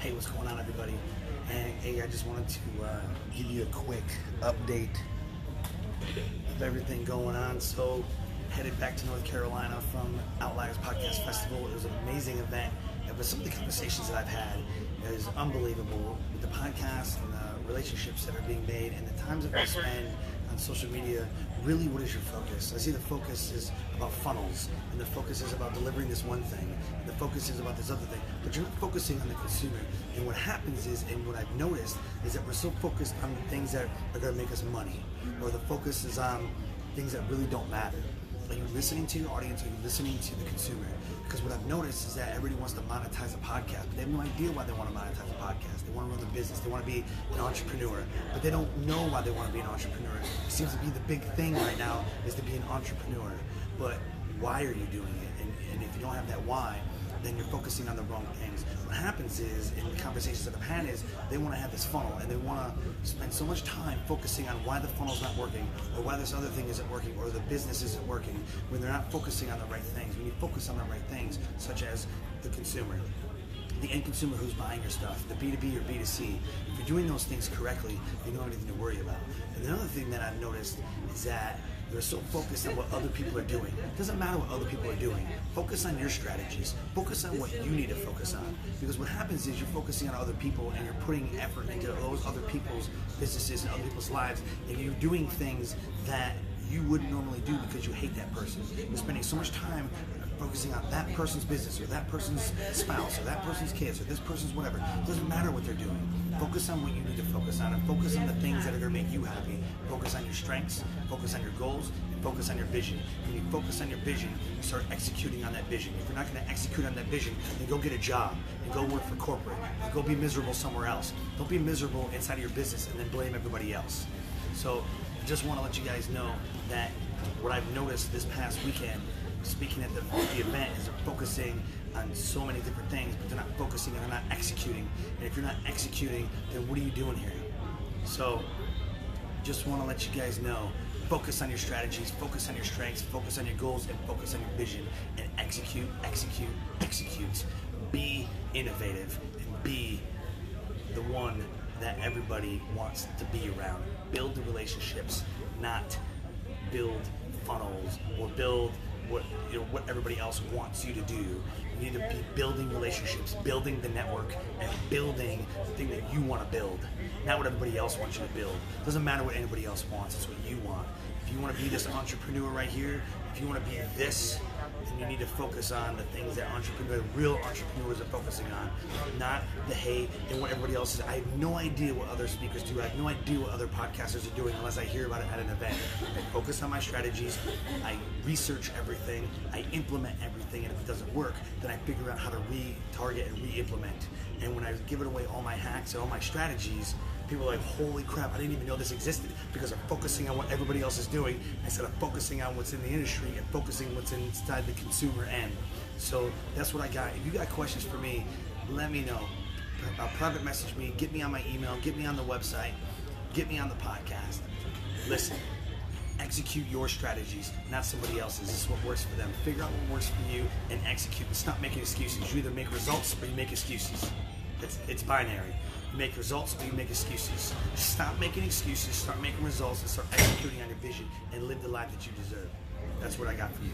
Hey, what's going on, everybody? And hey, I just wanted to give you a quick update of everything going on. So, headed back to North Carolina from Outliers Podcast Festival. It was an amazing event. But some of the conversations that I've had is unbelievable with the podcast and the relationships that are being made and the times that we spend on social media. Really, what is your focus? I see the focus is about funnels, and the focus is about delivering this one thing, and the focus is about this other thing, but you're not focusing on the consumer. And what happens is, and what I've noticed, is that we're so focused on the things that are going to make us money, or the focus is on things that really don't matter. Are you listening to your audience? Are you listening to the consumer? Because what I've noticed is that everybody wants to monetize a podcast, but they have no idea why they want to monetize a podcast. They want to run a business. They want to be an entrepreneur, but they don't know why they want to be an entrepreneur. It seems to be the big thing right now is to be an entrepreneur. But why are you doing it? And if you don't have that why, then you're focusing on the wrong things. What happens is, in the conversations that I've had, is they want to have this funnel and they want to spend so much time focusing on why the funnel's not working, or why this other thing isn't working, or the business isn't working, when they're not focusing on the right things. When you focus on the right things, such as the consumer, the end consumer who's buying your stuff, the B2B or B2C, if you're doing those things correctly, you don't have anything to worry about. And the other thing that I've noticed is that they're so focused on what other people are doing. It doesn't matter what other people are doing. Focus on your strategies. Focus on what you need to focus on. Because what happens is you're focusing on other people and you're putting effort into those other people's businesses and other people's lives, and you're doing things that you wouldn't normally do because you hate that person. You're spending so much time focusing on that person's business, or that person's spouse, or that person's kids, or this person's whatever. It doesn't matter what they're doing. Focus on what you need to focus on, and focus on the things that are going to make you happy. Focus on your strengths, focus on your goals, and focus on your vision. When you focus on your vision, you start executing on that vision. If you're not going to execute on that vision, then go get a job, and go work for corporate, and go be miserable somewhere else. Don't be miserable inside of your business and then blame everybody else. So I just want to let you guys know that what I've noticed this past weekend, speaking at the event, is they're focusing on so many different things, but they're not focusing and they're not executing. And if you're not executing, then what are you doing here? So just want to let you guys know, focus on your strategies, focus on your strengths, focus on your goals, and focus on your vision, and execute, execute, execute. Be innovative and be the one that everybody wants to be around. Build the relationships, not build funnels or build what everybody else wants you to do. You need to be building relationships, building the network, and building the thing that you want to build, not what everybody else wants you to build. It doesn't matter what anybody else wants, it's what you want. If you want to be this entrepreneur right here, if you want to be this, then you need to focus on the things that real entrepreneurs are focusing on, not the hate and what everybody else is. I have no idea what other speakers do. I have no idea what other podcasters are doing unless I hear about it at an event. I focus on my strategies, I research everything, I implement everything, and if it doesn't work, then I figure out how to re-target and re-implement. And when I give it away all my hacks and all my strategies, people are like, holy crap, I didn't even know this existed, because I'm focusing on what everybody else is doing instead of focusing on what's in the industry and focusing what's inside the consumer end. So that's what I got. If you got questions for me, let me know. Private message me, get me on my email, get me on the website, get me on the podcast. Listen, execute your strategies, not somebody else's. This is what works for them. Figure out what works for you and execute. And stop making excuses. You either make results or you make excuses. It's binary. You make results or you make excuses. Stop making excuses, start making results, and start executing on your vision and live the life that you deserve. That's what I got for you.